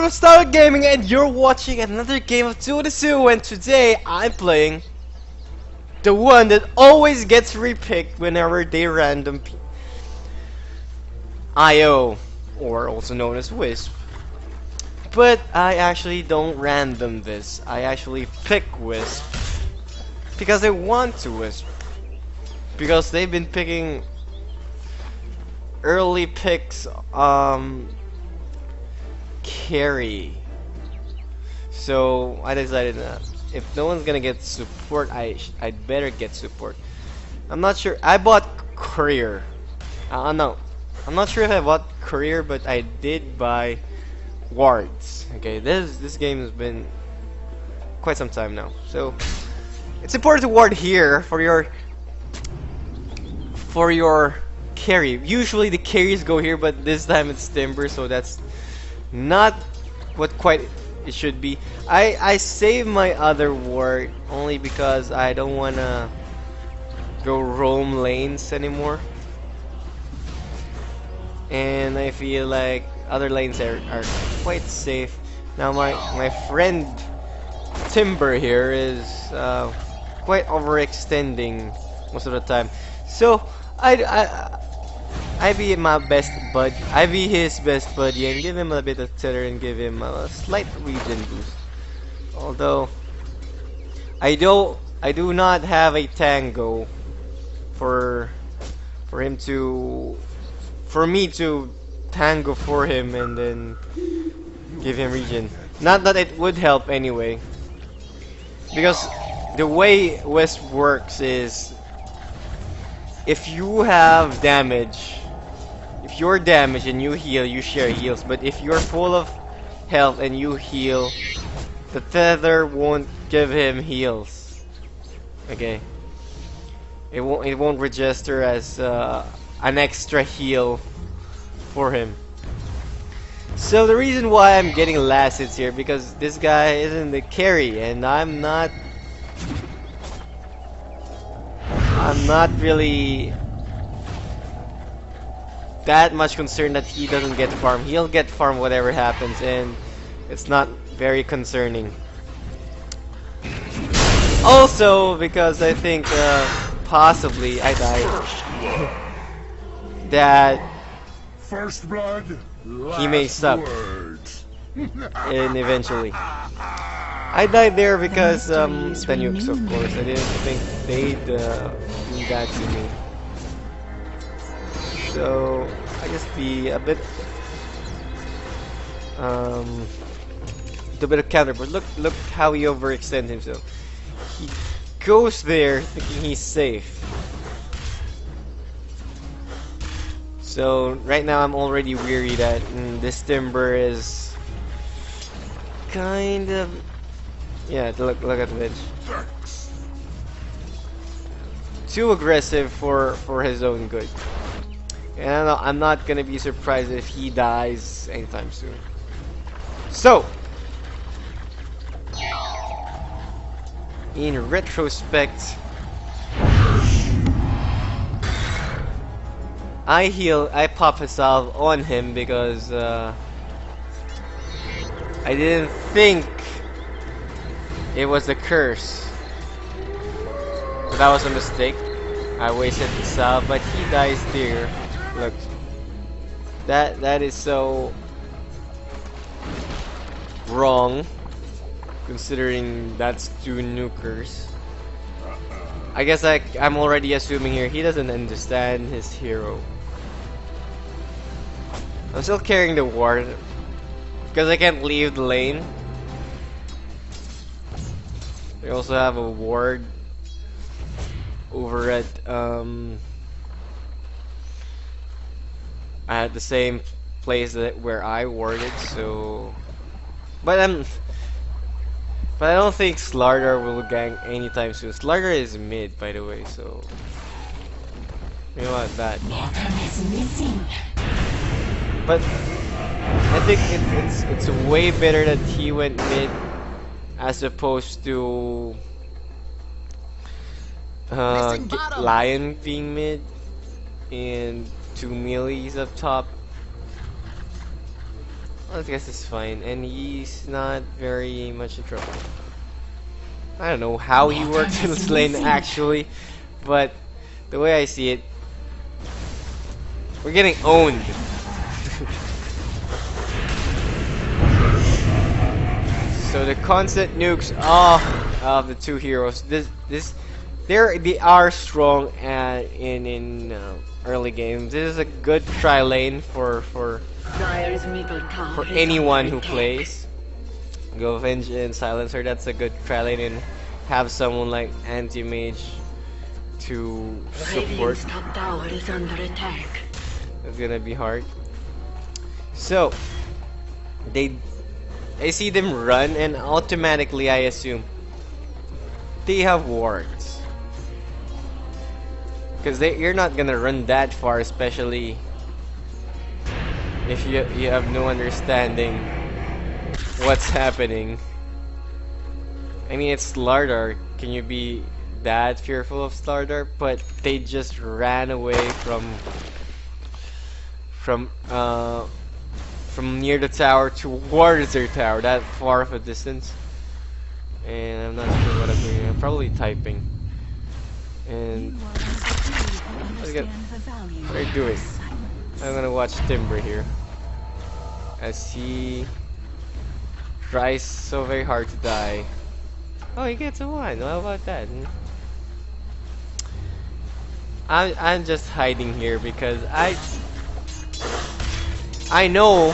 from Star Gaming, and you're watching another game of Dota 2, and today I'm playing the one that always gets repicked whenever they random IO, or also known as Wisp. But I actually don't random this. I actually pick Wisp because I want to Wisp. Because they've been picking early picks carry. So I decided that if no one's gonna get support, I'd better get support. I'm not sure. I bought career. No, I'm not sure if I bought career, but I did buy wards. Okay, this game has been quite some time now, so it's important to ward here for your carry. Usually the carries go here, but this time it's Timber, so that's not what quite it should be. I save my other ward only because I don't wanna go roam lanes anymore, and I feel like other lanes are quite safe. Now my friend Timber here is quite overextending most of the time, so I be my best bud. I be his best buddy and give him a bit of tether and give him a slight regen boost. Although I do not have a tango for me to tango for him and then give him regen. Not that it would help anyway, because the way Wisp works is if you have damage, if you're damaged and you heal, you share heals. But if you're full of health and you heal, the tether won't give him heals. Okay, it won't register as an extra heal for him. So the reason why I'm getting last hits here, because this guy isn't the carry, and I'm not really that much concerned that he doesn't get farm. He'll get farm whatever happens, and it's not very concerning. Also, because I think possibly I died that First blood, he may suck and eventually I died there because the nukes, of course. I didn't think they'd do that to me. So I just be a bit a bit of counter, but look how he overextends himself. He goes there thinking he's safe. So right now I'm already weary that this Timber is kind of, yeah, look at the bitch. Too aggressive for his own good. And I'm not gonna be surprised if he dies anytime soon. So, in retrospect, I pop a salve on him because I didn't think it was a curse. So that was a mistake. I wasted the salve, but he dies there. Look, that is so wrong, considering that's 2 nukers. I guess I'm already assuming here he doesn't understand his hero. I'm still carrying the ward because I can't leave the lane. We also have a ward over at the same place where I warded, so but I don't think StarLadder will gank anytime soon. StarLadder is mid, by the way, so you know what, that. But I think it's way better that he went mid as opposed to Lion being mid and 2 melees up top. I guess it's fine, and he's not very much in trouble. I don't know how he works in this lane actually, but the way I see it, we're getting owned. So the constant nukes of the two heroes. They are strong in early games. This is a good tri lane for anyone who plays. Go Venge and Silencer. That's a good tri lane, and have someone like Anti-Mage to support. It's gonna be hard. So I see them run, and automatically I assume they have wards, because you're not gonna run that far, especially if you have no understanding what's happening. I mean, it's StarLadder. Can you be that fearful of StarLadder? But they just ran away from near the tower towards their tower, that far of a distance. And I'm not sure what I'm doing. I'm probably typing. And what are you doing? I'm gonna watch Timber here as he tries so very hard to die. Oh, he gets a 1. How about that? I'm just hiding here because I know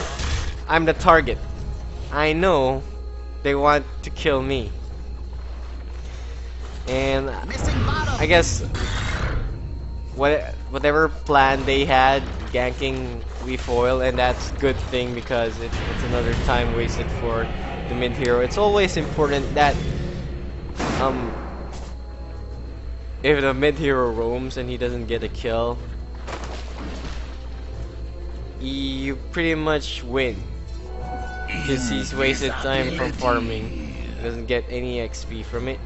I'm the target. I know they want to kill me. And I guess whatever plan they had, ganking Wefoil, and that's a good thing because it's another time wasted for the mid hero. It's always important that if the mid hero roams and he doesn't get a kill, you pretty much win, because he's wasted time from farming. He doesn't get any XP from it.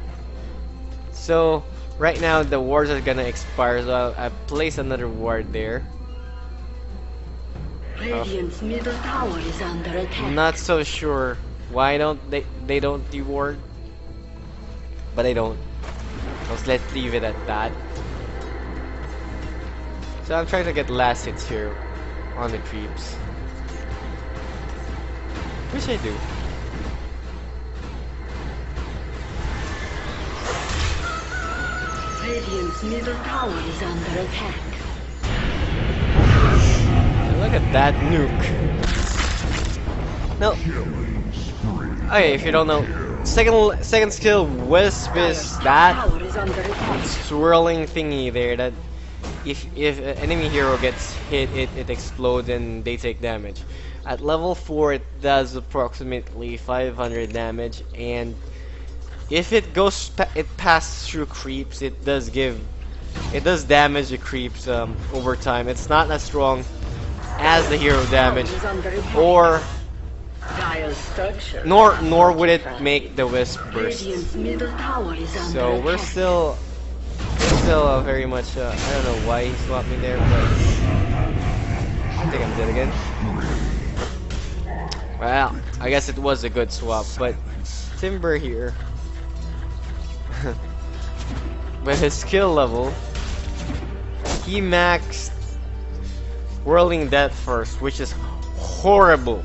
So right now the wards are gonna expire, so I place another ward there. Radiant's middle tower is under attack. I'm not so sure why they don't deward, but I don't. Let's leave it at that. So I'm trying to get last hits here on the creeps, which I do. Radiant's middle tower is under attack. Look at that nuke. No. Okay, if you don't know, second skill Wisp is that swirling thingy there that if an enemy hero gets hit, it explodes and they take damage. At level 4 it does approximately 500 damage, and if it passes through creeps, it does damage the creeps over time. It's not as strong as the hero damage, or nor would it make the Wisp burst. So we're still very much I don't know why he swapped me there, but I think I'm dead again. Well, I guess it was a good swap, but Timber here with his skill level, he maxed Whirling Death first, which is horrible.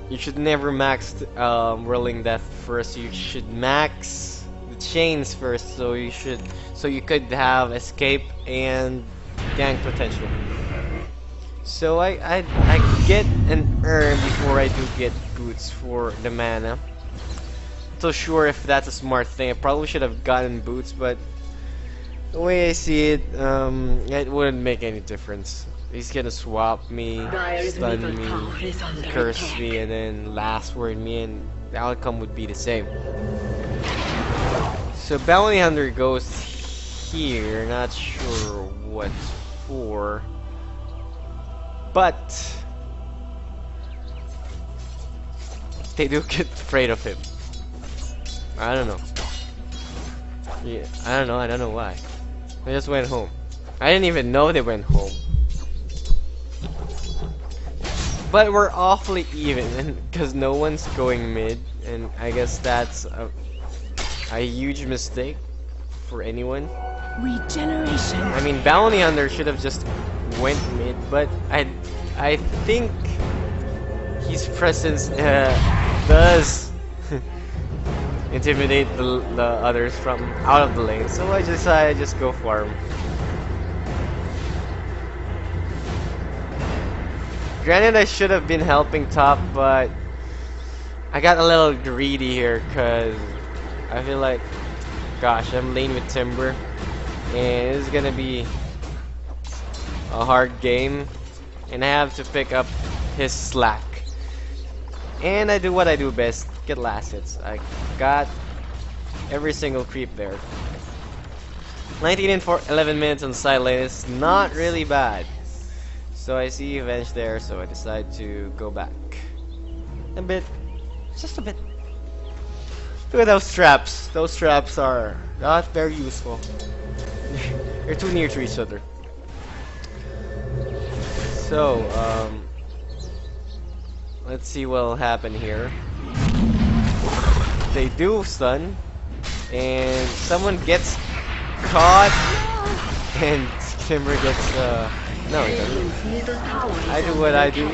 You should never max Whirling Death first. You should max the chains first, so you could have escape and gank potential. So I get an urn before I do get boots for the mana. Not so sure if that's a smart thing. I probably should have gotten boots, but the way I see it, it wouldn't make any difference. He's gonna swap me, stun me, curse me, and then last word me, and the outcome would be the same. So Bounty Hunter goes here, not sure what for, but they do get afraid of him. I don't know. Yeah, I don't know why. They just went home. I didn't even know they went home. But we're awfully even because no one's going mid, and I guess that's a huge mistake for anyone. Regeneration. I mean, Bounty Hunter should have just went mid, but I think his presence does intimidate the others from out of the lane, so I just go farm. Granted, I should have been helping top, but I got a little greedy here because I feel like, gosh, I'm lane with Timber, and it's gonna be a hard game, and I have to pick up his slack. And I do what I do best, get last hits. I got every single creep there. 19 in 11 minutes on side lane is not really bad. So I see Venge there, so I decide to go back. A bit. Just a bit. Look at those traps. Those traps are not very useful. They're too near to each other. So, let's see what'll happen here. They do stun, and someone gets caught, and Timber gets, no, he doesn't. I do what I do,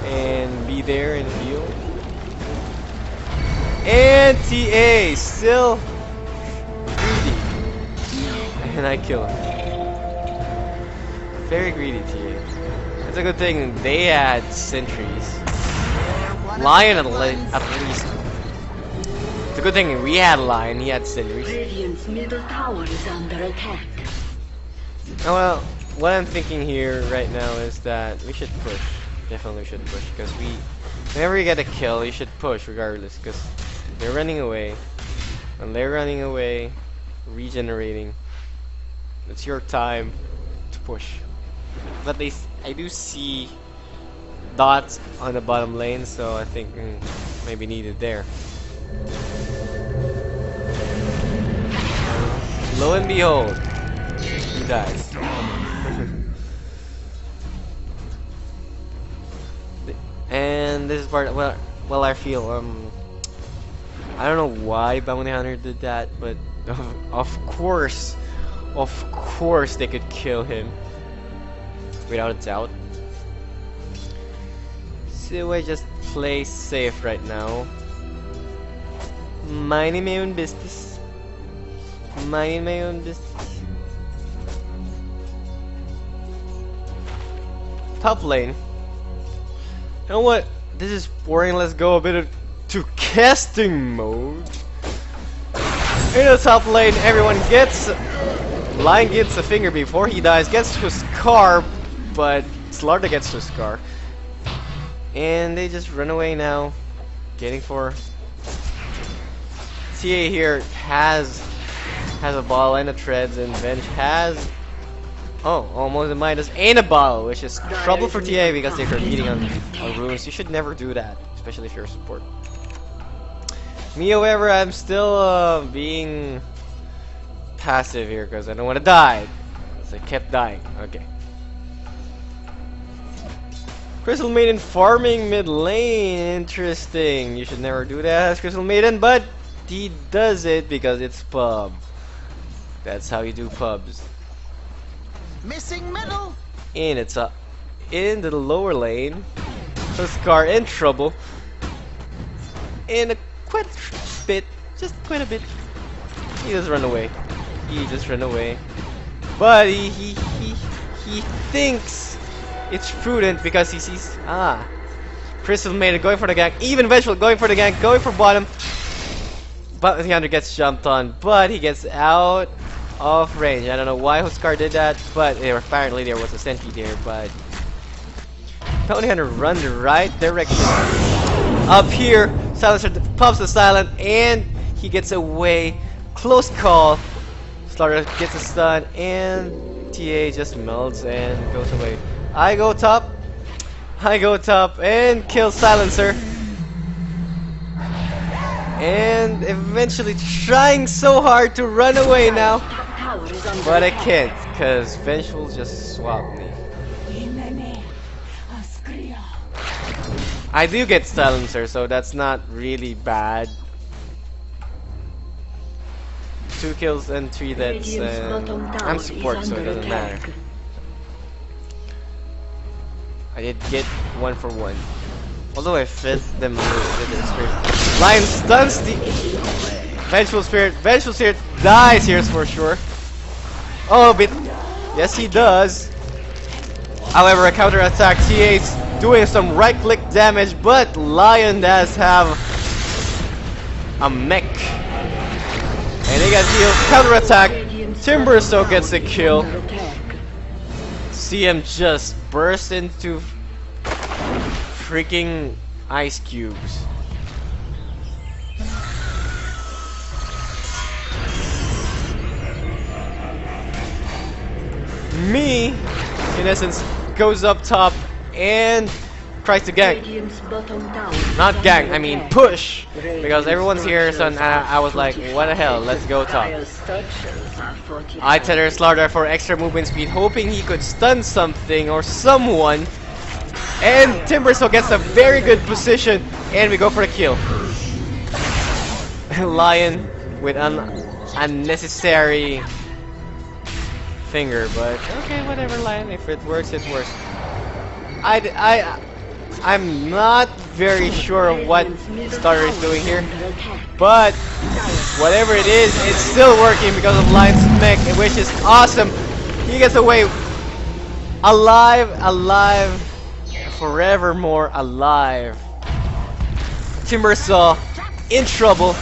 and be there and heal. And TA still greedy, and I kill him. Very greedy TA. It's a good thing they had sentries. Lion at least. It's a good thing we had Lion. He had sentries. Radiant's middle tower is under attack. Oh well. What I'm thinking here right now is that we should push. Definitely should push, because whenever you get a kill, you should push regardless, because they're running away. When they're running away, regenerating, it's your time to push. But I do see dots on the bottom lane, so I think maybe needed there. Lo and behold, he dies. And this is part, well I feel, I don't know why Bounty Hunter did that, but of course they could kill him without a doubt. So I just play safe right now, minding my own business. Minding my own business. Top lane. You know what? This is boring. Let's go a bit to casting mode. In the top lane, everyone gets. Lion gets a finger before he dies, gets to a scar, but SLTV gets to a scar. And they just run away now. Getting for. TA here has a ball and a treads, and Venge has. Oh, almost a minus and a bottle, which is trouble for TA because they're competing on runes. You should never do that, especially if you're a support. Me, however, I'm still being passive here because I don't want to die. So I kept dying. Okay. Crystal Maiden farming mid lane. Interesting. You should never do that as Crystal Maiden, but he does it because it's pub. That's how you do pubs. Missing middle. And it's up into the lower lane. So Scar in trouble. And quite a bit, just quite a bit. He just run away. He just ran away. But he thinks it's prudent because he sees Crystal Maiden going for the gank. Even Vengeful going for the gank, going for bottom. But the Hunter gets jumped on, but he gets out of range. I don't know why Huskar did that, but apparently there was a sentry there, but Bounty Hunter run the right direction. Up here, Silencer pops the silent, and he gets away. Close call. SLTV gets a stun, and TA just melts and goes away. I go top, and kill Silencer. And eventually trying so hard to run away now. But I can't, because Vengeful just swapped me. I do get silencer, so that's not really bad. 2 kills and 3 deaths, Radiant's and bottom tower I'm is support, so it under doesn't attack. matter. I did get 1 for 1. Although I fed them with their spirit. Lion stuns the Vengeful Spirit. Vengeful Spirit dies here for sure. Oh, but yes, he does. However, a counter attack. T8's doing some right click damage, but Lion does have a mech. And they got healed. Counter attack. Timbersaw gets the kill. CM just burst into freaking ice cubes. Me, in essence, goes up top and tries to gank. Radiant's bottom tower is Not under gank, I mean attack. push. Because everyone's here, so I was like, what the hell, let's go top. Dire structures are fortified. I tether SLTV for extra movement speed, hoping he could stun something or someone. And Timbersaw gets a very good position, and we go for the kill. Lion with an unnecessary finger, but okay, whatever, Lion. If it works, it works. I'm not very sure of what StarLadder is doing here, but whatever it is, it's still working because of Lion's mech, which is awesome. He gets away alive, alive, forevermore alive. Timbersaw in trouble.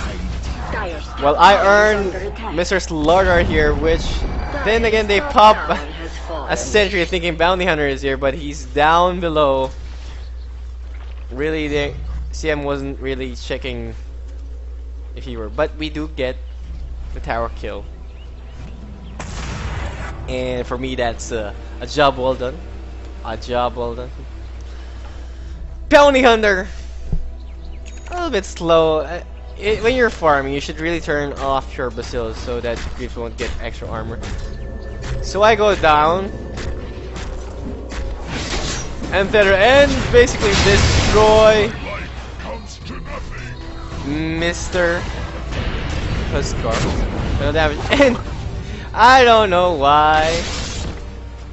Well, I earned Mr. SLTV here, which then again they pop a sentry thinking Bounty Hunter is here, but he's down below. Really, CM wasn't really checking if he were, but we do get the tower kill. And for me, that's a job well done. A job well done. Bounty Hunter, a little bit slow. When you're farming, you should really turn off your bacillus so that creeps won't get extra armor. So I go down and tether and basically destroy Mr. Huskar. No damage. And I don't know why.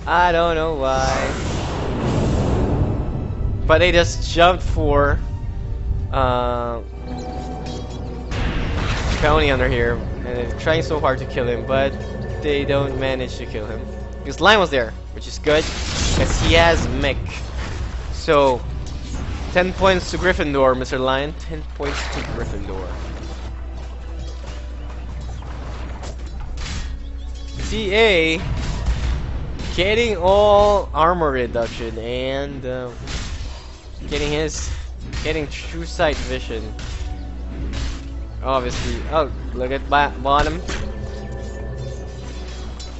I don't know why. But they just jumped for Bounty Hunter here, and they're trying so hard to kill him, but they don't manage to kill him. Because Lion was there, which is good, because he has mech. So, 10 points to Gryffindor, Mr. Lion. 10 points to Gryffindor. TA getting all armor reduction and getting true sight vision. Obviously, oh, look at bottom.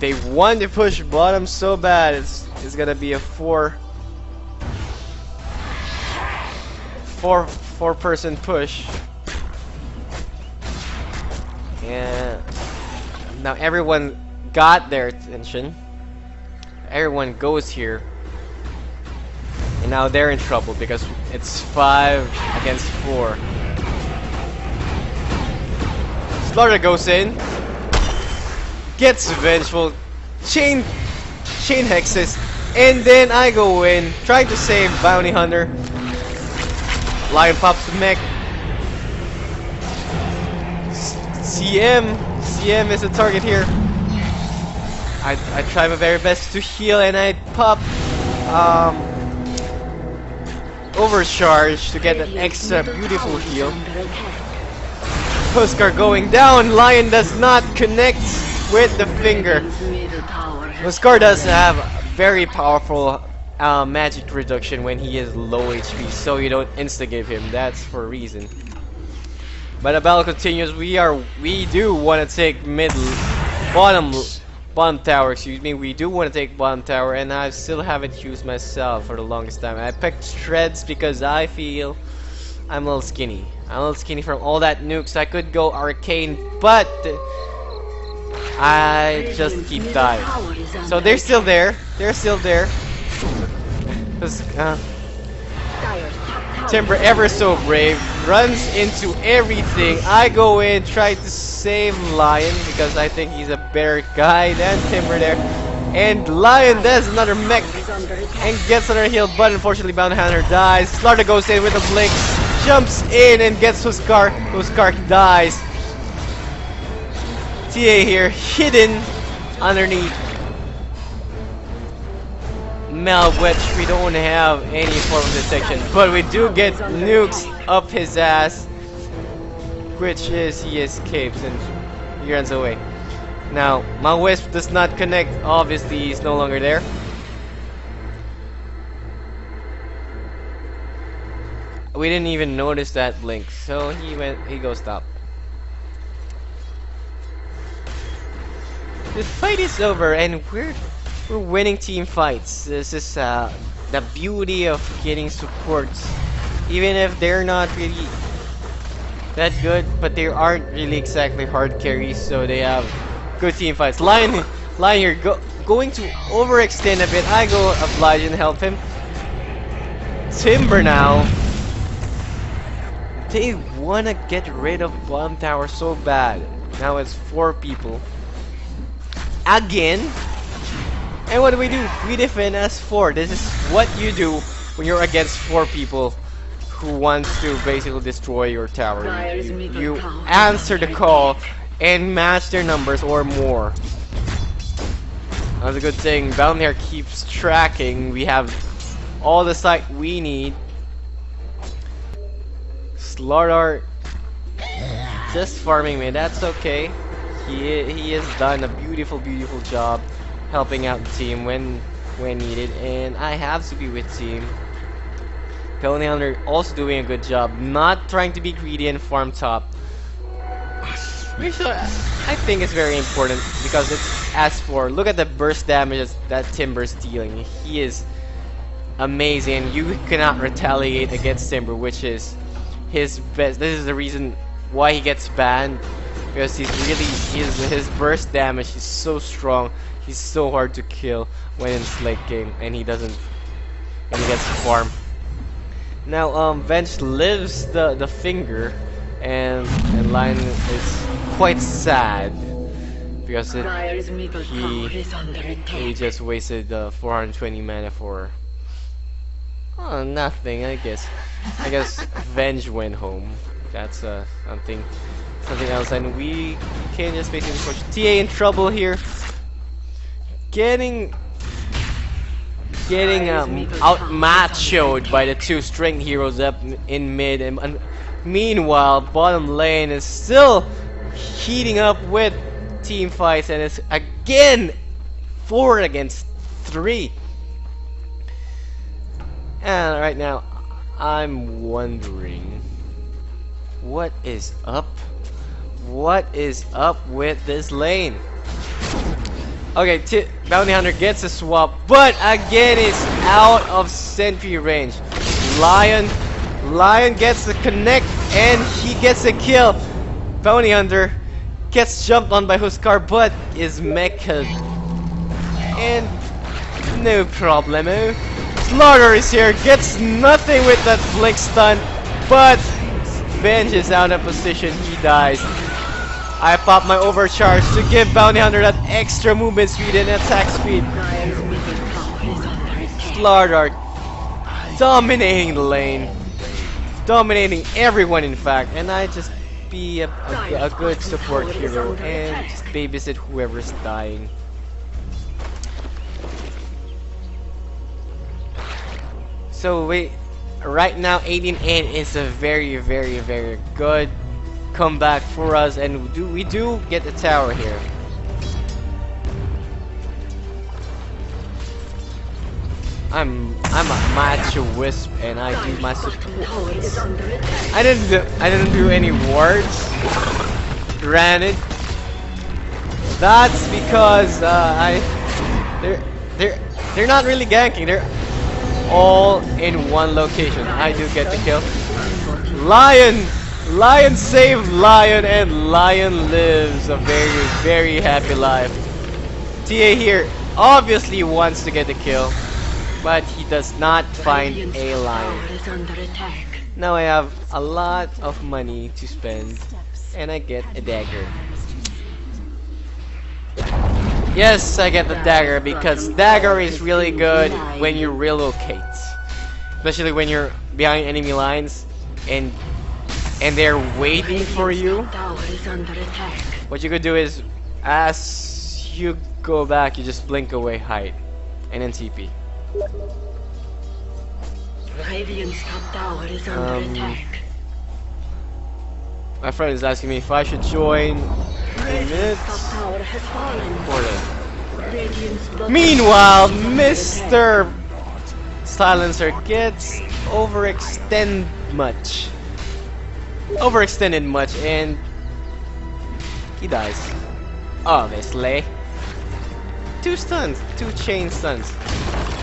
They want to push bottom so bad. It's gonna be a four person push. And now everyone got their attention. Everyone goes here. And now they're in trouble because it's 5 against 4. SLTV goes in, gets vengeful, chain hexes, and then I go in, trying to save Bounty Hunter. Lion pops the mech. CM is the target here. I try my very best to heal, and I pop overcharge to get an extra beautiful heal. Huskar going down. Lion does not connect with the finger. Huskar does have very powerful magic reduction when he is low HP, so you don't insta give him. That's for a reason. But the battle continues. We do want to take bottom tower. Excuse me. We do want to take bottom tower, and I still haven't used myself for the longest time. I picked shreds because I feel I'm a little skinny. I'm a little skinny from all that nukes. I could go arcane, but I just keep dying. So they're still there. They're still there. Timber, ever so brave, runs into everything. I go in, try to save Lion because I think he's a better guy than Timber there. And Lion does another mech and gets another heal, but unfortunately Bounty Hunter dies. SLTV goes in with a blink, jumps in and gets Huskar. Huskar dies. TA here, hidden underneath Mel, which we don't have any form of detection, but we do get nukes up his ass, which is he escapes and he runs away. Now, my Wisp does not connect, obviously he's no longer there. We didn't even notice that blink, so he goes top. The fight is over and we're winning team fights. This is the beauty of getting supports. Even if they're not really that good, but they aren't really exactly hard carries, so they have good team fights. Lion here going to overextend a bit. I go oblige and help him. Timber now. They wanna get rid of Bomb Tower so bad. Now it's 4 people. Again. And what do? We defend as 4. This is what you do when you're against 4 people who want to basically destroy your tower. You answer the call and match their numbers or more. That's a good thing. Bounty here keeps tracking. We have all the sight we need. SLTV just farming me. That's okay. He has done a beautiful job helping out the team when needed, and I have to be with team. Bounty Hunter also doing a good job, not trying to be greedy and farm top, which I think is very important because it's as for look at the burst damage that Timber's dealing. He is amazing. You cannot retaliate against Timber, which is his best. This is the reason why he gets banned, because his burst damage is so strong. He's so hard to kill when in late game, and he gets to farm. Now Venge lives the finger, and Lion is quite sad because he just wasted 420 mana for nothing. I guess Venge went home. That's something else, and we can just basically push. TA in trouble here. Getting outmatched by the 2 strength heroes up in mid, and meanwhile bottom lane is still heating up with team fights, and it's again 4 against 3. And right now I'm wondering what is up. What is up with this lane? Okay, Bounty Hunter gets a swap, but again it's out of sentry range. Lion gets the connect and he gets a kill. Bounty Hunter gets jumped on by Huskar, but is meched. And no problemo. SLTV is here, gets nothing with that blink stun, but Venge is out of position, he dies. I pop my overcharge to give Bounty Hunter that extra movement speed and attack speed. SLTV dominating the lane, dominating everyone in fact, and I just be a good support hero and just babysit whoever's dying. So right now 18-8 is a very good comeback for us, and we do get the tower here. I'm a macho Wisp, and I do my supports. I didn't do any wards. Granted, that's because they're not really ganking. They're all in one location. I do get the kill. Lion saved Lion, and Lion lives a very happy life. TA here obviously wants to get the kill, but he does not find a Lion. Now I have a lot of money to spend, and I get a dagger. Yes, I get the dagger because dagger is really good when you relocate, especially when you're behind enemy lines and they're waiting for you. What you could do is, as you go back, you just blink away, hide, and then TP. Radiant's top tower is under attack. My friend is asking me if I should join in Radiant's minutes. top tower has fallen. For them. Radiant's bottom Meanwhile, tower is under Mr. Silencer gets overextended much, and he dies. Obviously. 2 stuns, 2 chain stuns. attack.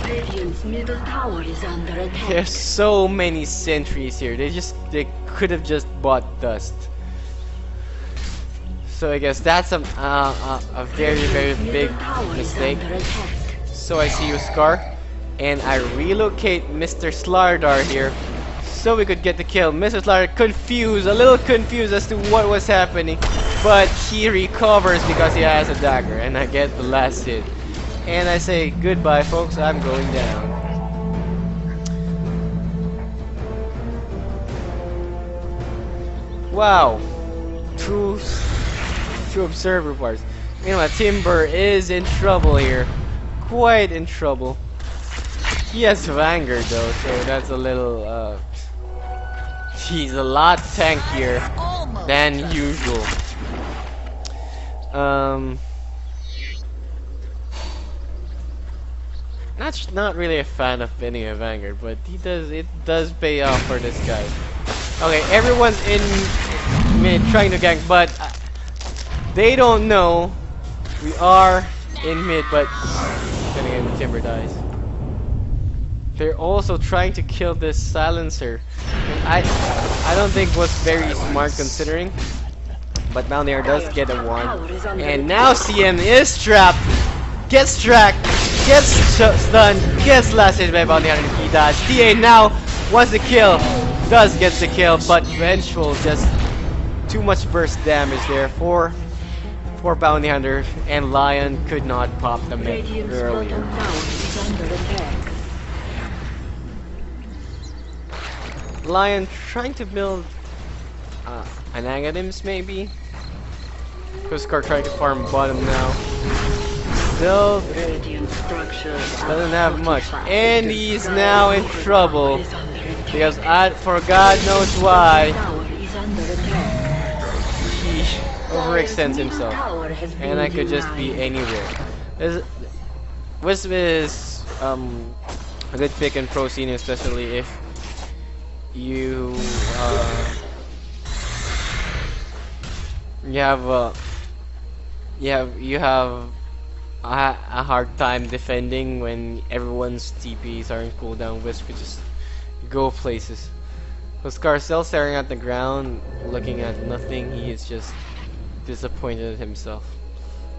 Radiant's middle tower is under attack. There's so many sentries here. They could have just bought dust. So I guess that's a very big Middle tower is mistake. under attack. So I see you, Scar, and I relocate Mr. StarLadder here so we could get the kill. Mr. StarLadder a little confused as to what was happening, but he recovers because he has a dagger, and I get the last hit. And I say goodbye, folks. I'm going down. Wow, two observer parts. Meanwhile, Timber is in trouble here, quite in trouble. He has Vanguard though, so that's a little. He's a lot tankier than usual. Not really a fan of winning a Vanguard, but it does pay off for this guy. Okay, everyone's in mid trying to gank, but they don't know we are in mid, but then again the Timber dies. They're also trying to kill this Silencer. I don't think was very smart considering, but Mountaineer does get a 1. And now CM is trapped, gets tracked, gets stunned, gets last hit by Bounty Hunter, he dies. TA now wants the kill, does get the kill, but Vengeful just too much burst damage there for Bounty Hunter, and Lion could not pop the mid Radiant's earlier. bottom tower is under attack. Lion trying to build an Aghanim's maybe. Huskar trying to farm bottom now. Still Radiant structures are doesn't have much, fortified. and he's now in trouble Is under attack. because for God knows why Tower is under attack. he overextends himself, Tower has been and I could just be denied. anywhere. Wisp is a good pick in pro scene, especially if you you have a hard time defending when everyone's TPs are in cooldown. Wisp could just go places. Huskar still staring at the ground, looking at nothing. He is just disappointed at himself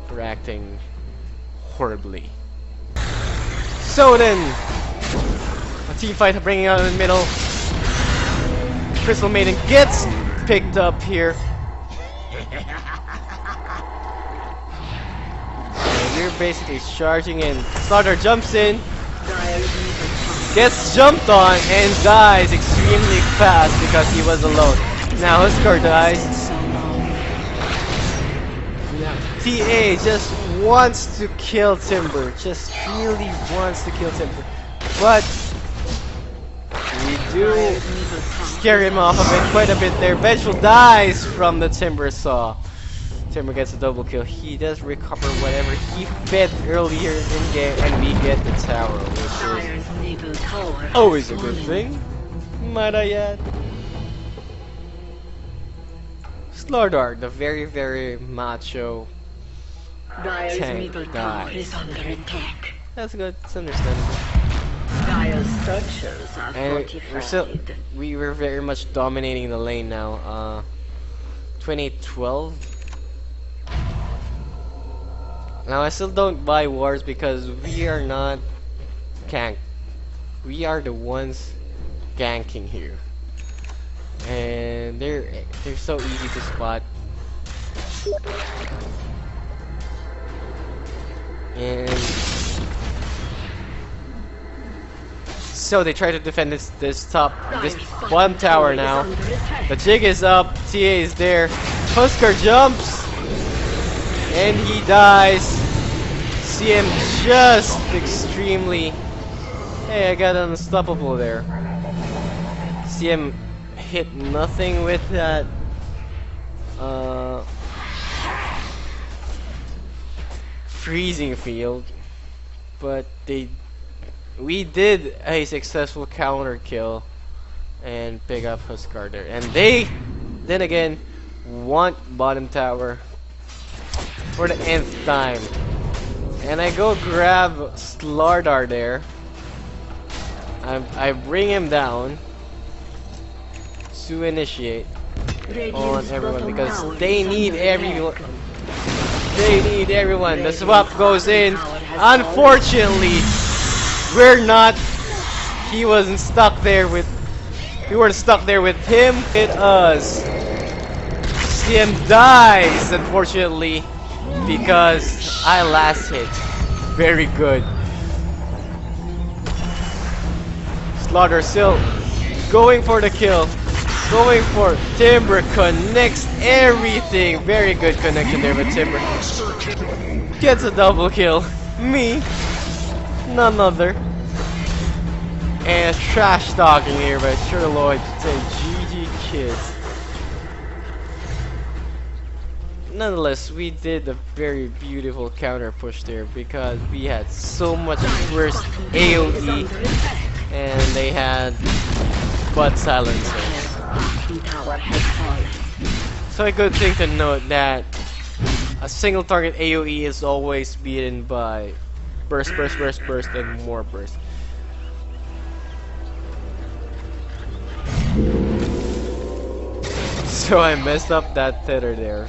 for acting horribly. So then, a team fight bringing out in the middle. Crystal Maiden gets picked up here. And we're basically charging in. StarLadder jumps in, gets jumped on, and dies extremely fast because he was alone. Now Huskar dies. TA just wants to kill Timber, just really wants to kill Timber, but we do scare him off a bit, quite a bit there. Vengeful dies from the Timber Saw. Timber gets a double kill. He does recover whatever he fed earlier in game, and we get the tower, which is always a good thing, might I add. StarLadder, the very macho Dire's tank middle tower dies. is under attack. That's good, it's understandable. Dire's structures are fortified. We were very much dominating the lane now. 2012. Now I still don't buy wars because we are not gank. We are the ones ganking here. and they're so easy to spot. And so they try to defend this bottom tower now. The jig is up, TA is there. Huskar jumps and he dies. CM just extremely. Hey, I got unstoppable there. CM hit nothing with that. Freezing field, but we did a successful counter kill and pick up Huskar there, and they then again want bottom tower for the nth time, and I go grab StarLadder there. I bring him down to initiate on everyone because they need everyone. They need everyone. The swap goes in. Unfortunately, we're not. He wasn't stuck there with. We weren't stuck there with him. Hit us. CM dies, unfortunately, because I last hit. Very good. StarLadder still going for the kill. Going for Timber, connects everything. Very good connection there with Timber. Gets a double kill. Me, none other. And trash talking here by Sherlock saying GG kids. Nonetheless, we did a very beautiful counter push there because we had so much burst AoE and they had butt silencers. So a good thing to note that a single target AoE is always beaten by burst, and more burst. So I messed up that tether there.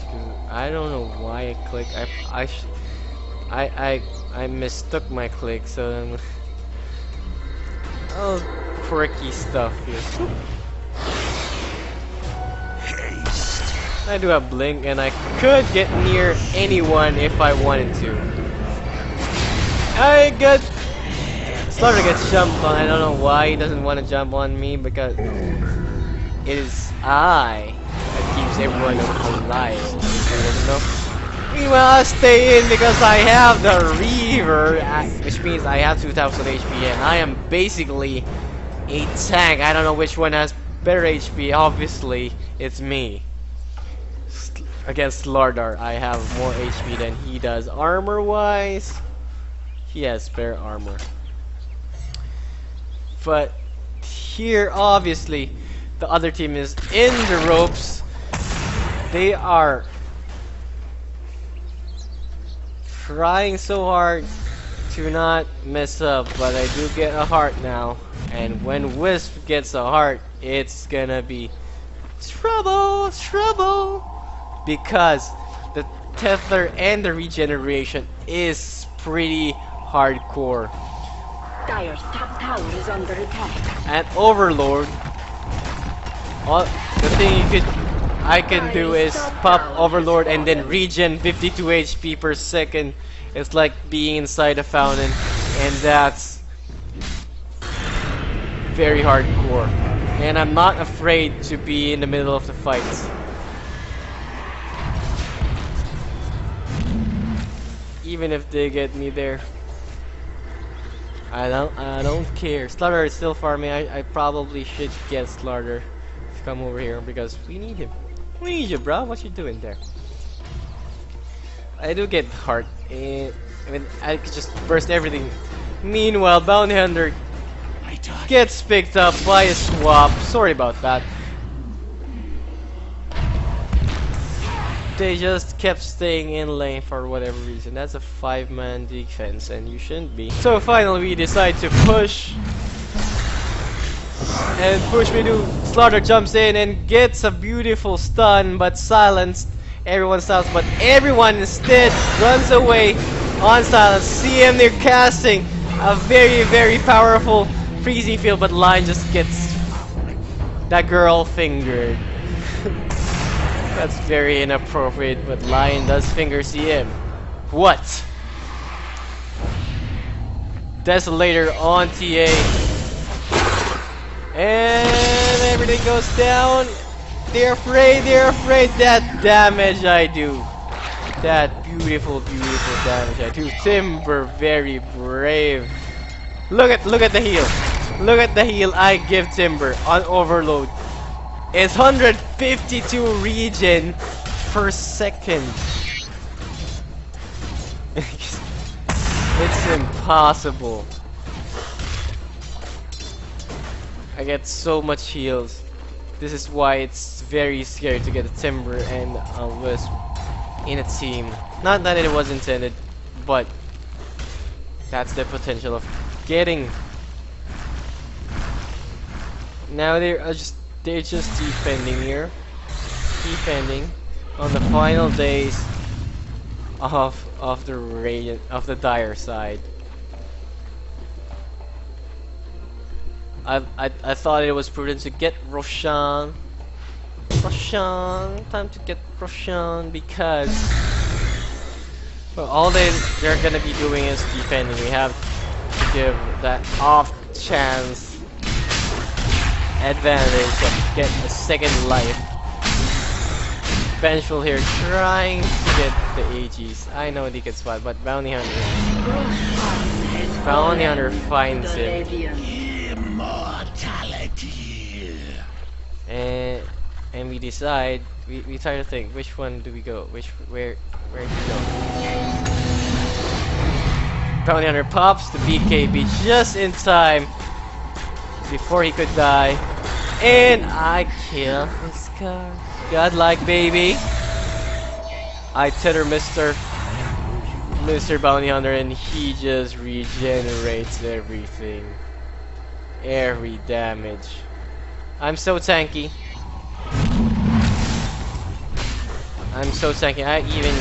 I don't know why I clicked. I mistook my click. So oh, quirky stuff here. I do have blink and I could get near anyone if I wanted to. StarLadder gets jumped on. I don't know why he doesn't want to jump on me because it is I that keeps everyone alive. Meanwhile, I stay in because I have the Reaver, which means I have 2000 HP and I am basically a tank. I don't know which one has better HP. Obviously, it's me. Against StarLadder, I have more HP than he does. Armor-wise, he has spare armor. But here, obviously, the other team is in the ropes. They are trying so hard to not mess up, but I do get a heart now. And when Wisp gets a heart, it's gonna be trouble, trouble. Because the tether and the regeneration is pretty hardcore. Dire's top tower is under attack. And Overlord, the thing I can do is pop Overlord and then regen 52 HP per second. It's like being inside a fountain, and that's very hardcore. And I'm not afraid to be in the middle of the fights. Even if they get me there, I don't care. StarLadder is still farming. I probably should get StarLadder to come over here because we need him. We need you, bro. What you doing there? I do get heart. I mean, I could just burst everything. Meanwhile, Bounty Hunter gets picked up by a swap. Sorry about that. They just kept staying in lane for whatever reason. That's a 5-man defense and you shouldn't be. So finally we decide to push. And push me to StarLadder jumps in and gets a beautiful stun but silenced. Everyone stops but everyone instead runs away on silence. CM they're casting a very powerful freezing field but Line just gets That girl fingered. That's very inappropriate, but Lion does finger CM. What? Desolator on TA. And everything goes down. They're afraid that damage I do. That beautiful, beautiful damage I do. Timber, very brave. Look at the heal. Look at the heal I give Timber on overload. It's 152 regen per second. It's impossible. I get so much heals. This is why it's very scary to get a Timber and a Wisp in a team. Not that it was intended, but that's the potential of getting. Now they're just defending here, defending on the final days of the dire side. I thought it was prudent to get Roshan, time to get Roshan, because well, all they're gonna be doing is defending. We have to give that off chance advantage of get a second life. Vengeful here trying to get the AGs. I know they can spot, but Bounty Hunter finds him. Immortality. And we decide, we try to think, which one do we go? Where do we go? Bounty Hunter pops the BKB just in time before he could die, and I kill his car. Godlike, baby. I tether Mr. Bounty Hunter, and he just regenerates everything, every damage. I'm so tanky. I even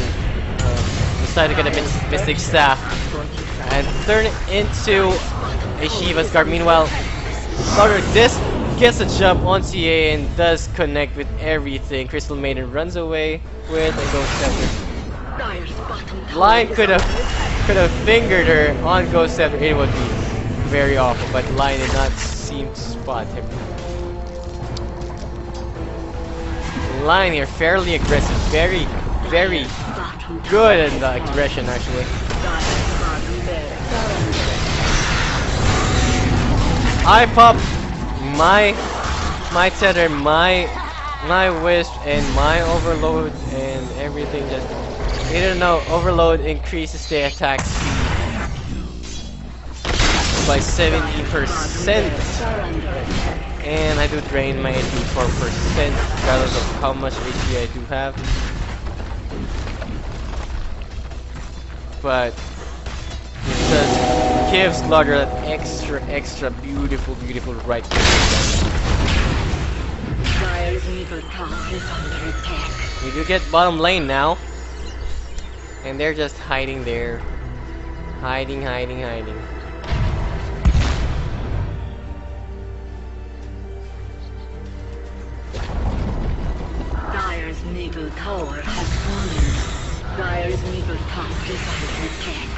decided to get a Mystic Staff and turn it into a Shiva's Guard. Meanwhile, StarLadder this gets a jump on TA and does connect with everything. Crystal Maiden runs away with a Ghost Scepter. Lion could have fingered her on Ghost Scepter. It would be very awful, but Lion did not seem to spot him. Lion here fairly aggressive, very good in the aggression actually. I pop my tether, my Wisp, and my overload, and everything just, you don't know, overload increases the attack speed by 70%, and I do drain my 84% regardless of how much HP I do have. But it does give StarLadder that extra beautiful right click. We do get bottom lane now, and they're just hiding there, hiding. Dire's middle tower has fallen. Dire's middle tower is under attack.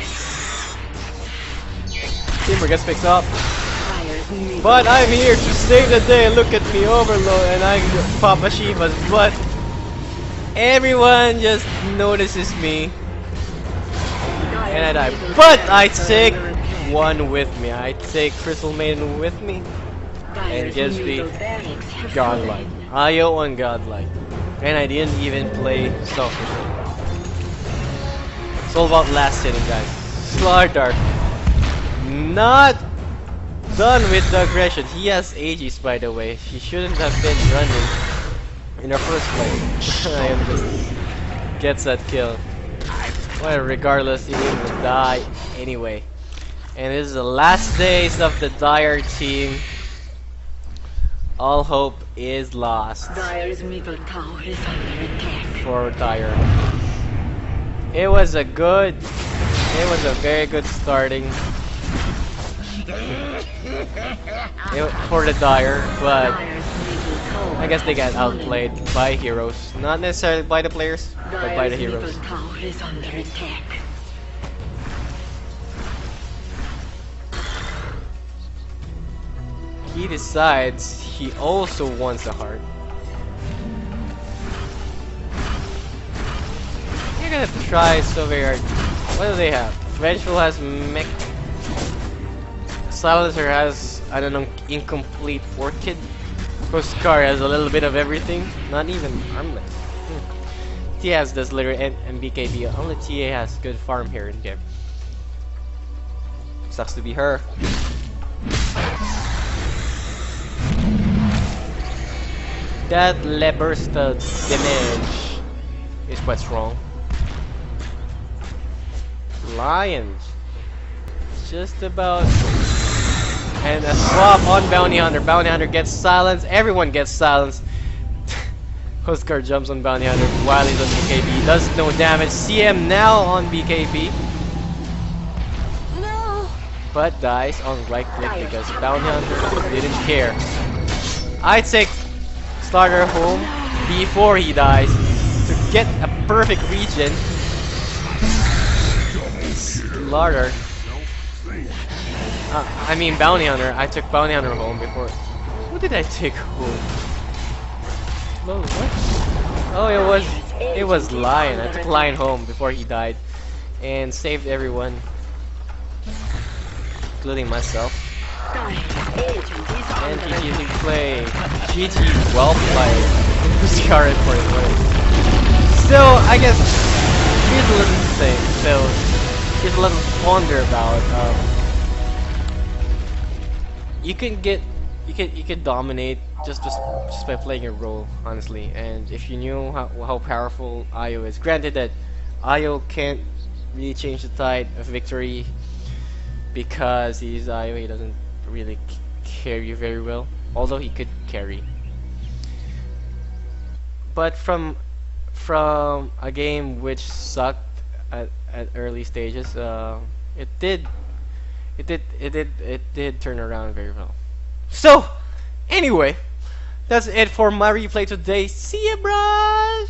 Timber gets picked up, but I'm here to save the day. Look at me, overload, and I pop a Shiva's, but everyone just notices me, and I die. But I take one with me. I take Crystal Maiden with me, and gives me Godlike. IO on Godlike, and I didn't even play selfish. It's all about last hitting, guys. StarLadder not done with the aggression. He has AGs, by the way. He shouldn't have been running in the first place. I am just gets that kill. Well, regardless, he will die anyway. And this is the last days of the Dire team. All hope is lost. Dire's middle tower is under attack. For Dire. It was a very good starting for the Dire, but tower I guess they has got fallen. outplayed by heroes. Not necessarily by the players, but by the Dire's heroes. middle tower is under attack. He decides he also wants a heart. You're gonna try so very hard. What do they have? Vengeful has mech. Silencer has, I don't know, incomplete orchid. Postcard has a little bit of everything. Not even armlet. TS does literally and BKB. Only TA has good farm here in game. Sucks to be her. That Le burst damage is quite strong. Lions. Just about. And a swap on Bounty Hunter. Bounty Hunter gets silenced. Everyone gets silenced. Coast Guard jumps on Bounty Hunter while he's on BKB. Does no damage. CM now on BKB. No. But dies on right click because Bounty Hunter didn't care. I take StarLadder home before he dies to get a perfect region. StarLadder. I mean Bounty Hunter. I took Bounty Hunter home before. What did I take home? Oh, what? Oh, it was Lion. I took Lion home before he died and saved everyone, including myself. And GG play. GG well played. Scarlet for his win. Still, I guess here's a little thing. So here's a little ponder about. You can dominate just by playing your role, honestly. And if you knew how powerful Io is, granted that Io can't really change the tide of victory because he's Io, he doesn't really carry very well. Although he could carry. But from a game which sucked at early stages, it did turn around very well. So, anyway, that's it for my replay today. See ya, bruh!